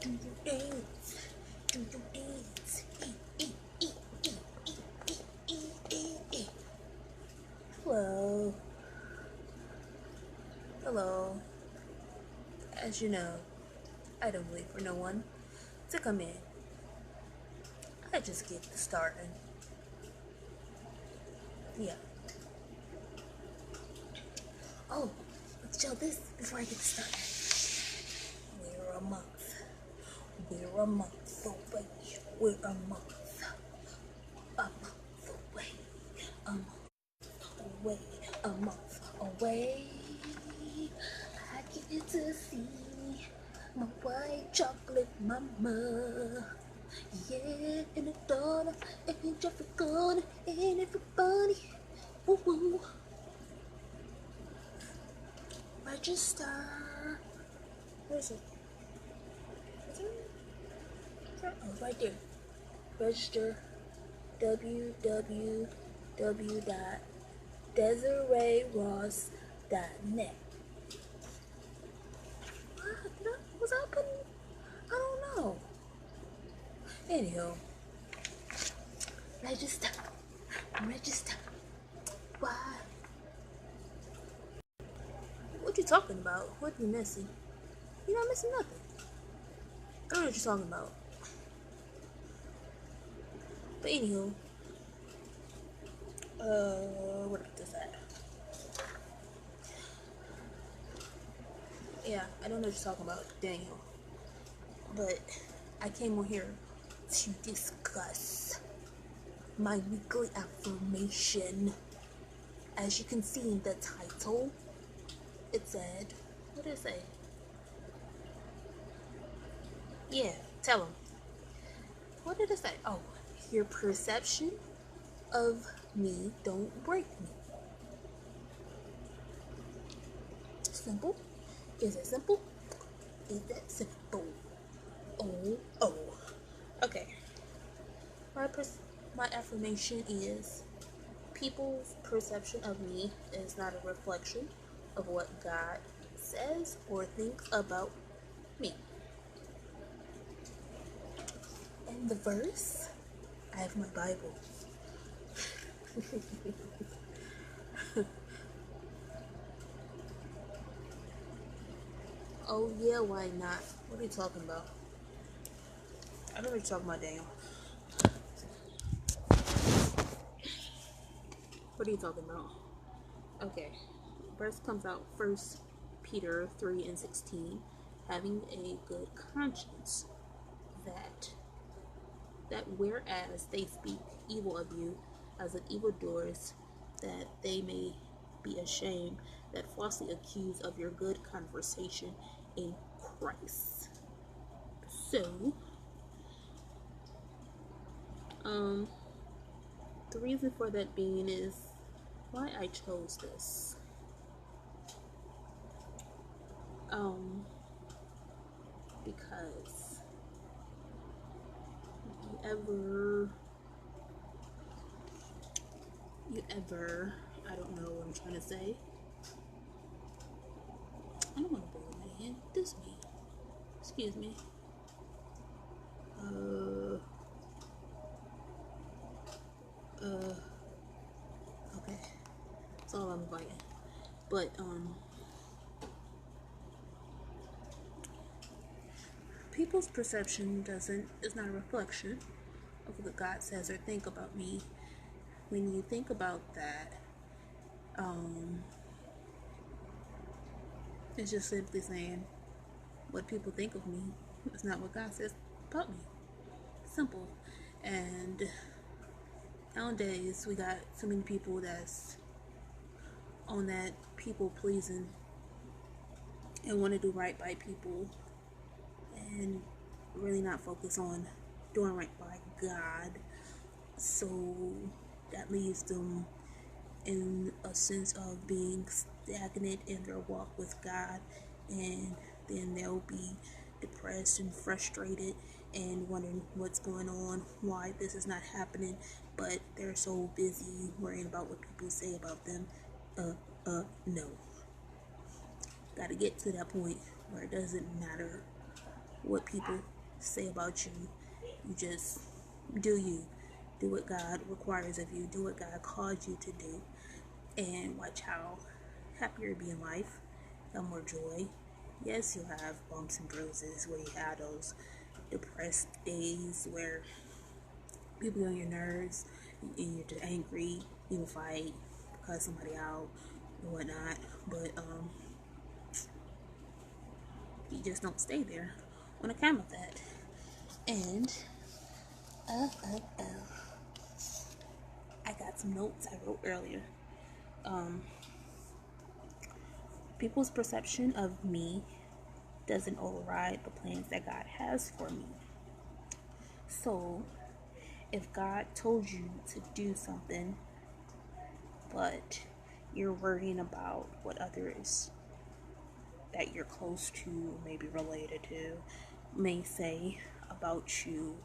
Do you dance? Do you dance? Hello. Hello. As you know, I don't wait for no one to come in. I just get to starting. Yeah. Oh, let's show this before I get started. We're a month. We're a month away. We're a month. A month away. A month away. A month away. I get to see my white chocolate mama. Yeah, and the daughter, and Jeffrey Gordon, and everybody. Woo woo. Register. Where is it? Is it? Oh, it's right there. Register www.desireeross.net. What was I putting? I don't know. Anyhow, register. Why? What you talking about? What you missing? You're not missing nothing. I don't know what you're talking about. But anywho, what is that? Yeah, I don't know what you're talking about, Daniel. But I came on here to discuss my weekly affirmation. As you can see in the title, it said, what did it say? Yeah, tell them. What did it say? Oh, your perception of me don't break me. Simple? Is it simple? Is that simple? Oh. Okay. My affirmation is, people's perception of me is not a reflection of what God says or thinks about me. And the verse, I have my Bible. Oh yeah, why not? What are you talking about? I don't know what you're talking about, Daniel. What are you talking about? Okay. Verse comes out 1 Peter 3:16. Having a good conscience, that whereas they speak evil of you as of evildoers, that they may be ashamed that falsely accuse of your good conversation in Christ. So, the reason for that being is why I chose this. Because you ever, I don't know what I'm trying to say. I don't want to blow my hand. This me. Excuse me. Okay. That's all I'm inviting. But, people's perception is not a reflection of what God says or think about me. When you think about that, it's just simply saying what people think of me is not what God says about me. Simple. And nowadays we got so many people that's on that people pleasing and want to do right by people and really not focus on doing right by God. So that leaves them in a sense of being stagnant in their walk with God, and then they'll be depressed and frustrated and wondering what's going on, why this is not happening, but they're so busy worrying about what people say about them. No. Gotta get to that point where it doesn't matter what people say about you. You just do you. Do what God requires of you. Do what God called you to do. And watch how happier you be in life. Have more joy. Yes, you'll have bumps and bruises where you have those depressed days where people get on your nerves and you're just angry, you will fight, cuss somebody out and whatnot. But you just don't stay there on account of that. And uh, uh, uh, I got some notes I wrote earlier. People's perception of me doesn't override the plans that God has for me. So, if God told you to do something, but you're worrying about what others that you're close to, maybe related to, may say about you,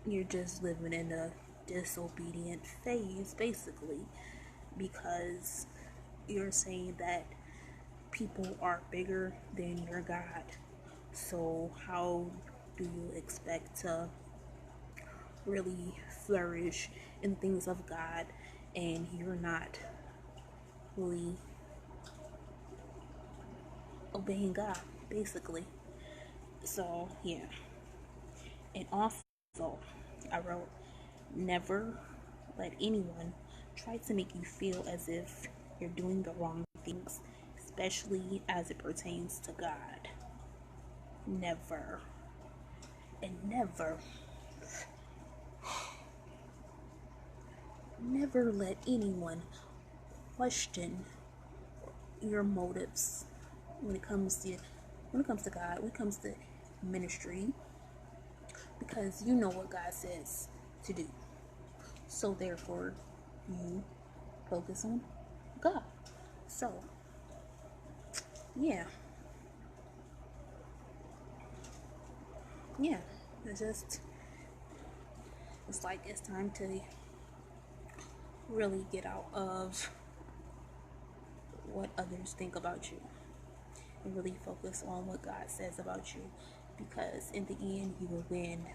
you're just living in a disobedient phase, basically, because you're saying that people are bigger than your God. So how do you expect to really flourish in things of God and you're not really obeying God, basically? So yeah. And also I wrote, never let anyone try to make you feel as if you're doing the wrong things, especially as it pertains to God. Never. And never let anyone question your motives when it comes to God, when it comes to ministry, because you know what God says to do. So therefore, you focus on God. So yeah, yeah, it's like it's time to really get out of what others think about you and really focus on what God says about you, because in the end you will win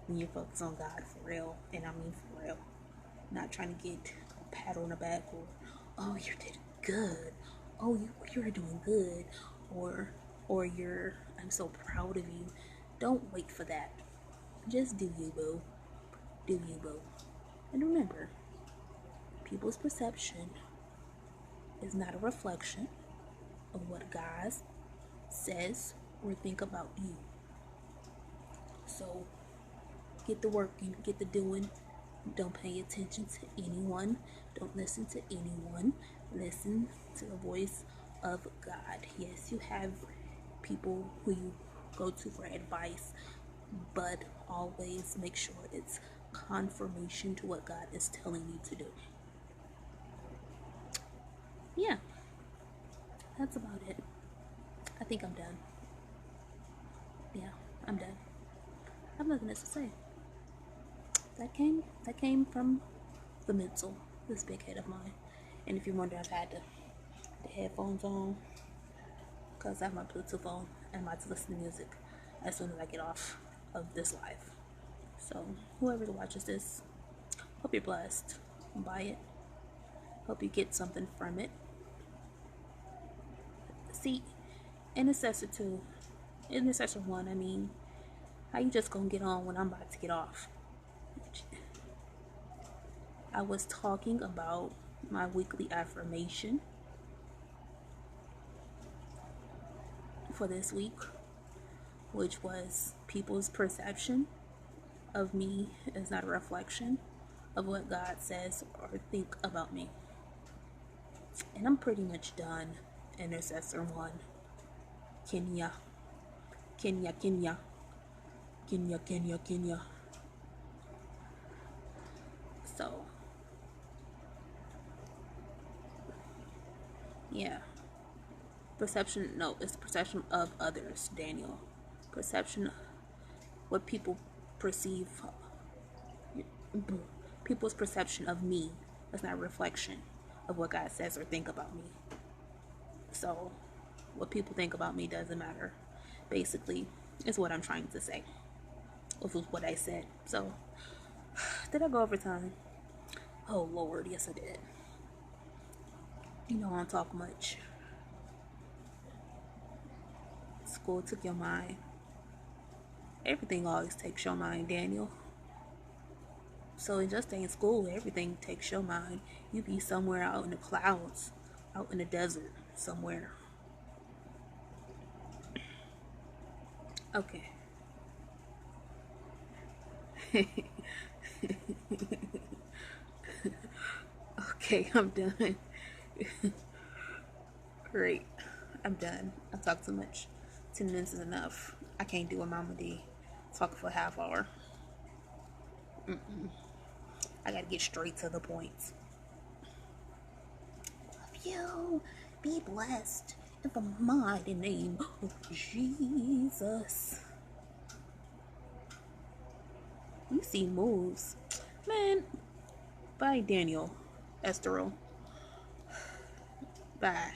when you focus on God for real. And I mean for real, not trying to get a pat on the back, or oh, you did good, oh, you're doing good, or you're, I'm so proud of you. Don't wait for that. Just do you, boo. Do you, boo. And remember, people's perception is not a reflection of what God says or think about you. So get the working, get the doing. Don't pay attention to anyone. Don't listen to anyone. Listen to the voice of God. Yes, you have people who you go to for advice, but always make sure it's confirmation to what God is telling you to do. Yeah, that's about it. I think I'm done. Yeah, I'm done. I have nothing else to say. That came from the mental, this big head of mine. And if you wonder, I've had the headphones on because I have my Bluetooth on and my to listen to music as soon as I get off of this live. So whoever watches this, hope you're blessed by it. Hope you get something from it. See, intercessor 2, intercessor 1, I mean, how you just gonna get on when I'm about to get off? I was talking about my weekly affirmation for this week, which was people's perception of me is not a reflection of what God says or think about me. And I'm pretty much done. Intercessor 1. Kenya. Kenya, Kenya. Kenya, Kenya, Kenya. So, yeah. Perception, no, it's the perception of others, Daniel. Perception, what people perceive, people's perception of me is not a reflection of what God says or think about me. So, What people think about me doesn't matter. Basically, is what I'm trying to say. Which was what I said. So, did I go over time? Oh Lord, yes I did. You know I don't talk much. School took your mind. Everything always takes your mind, Daniel. So it just ain't school. Everything takes your mind. You be somewhere out in the clouds, out in the desert, somewhere. Okay. Okay, I'm done. Great. I'm done. I talk too much. 10 minutes is enough. I can't do a Mama D. Talk for a half hour. I gotta get straight to the point. Love you. Be blessed. In the mighty name of Jesus. You see moves. Man, bye, Daniel. Estero. Bye.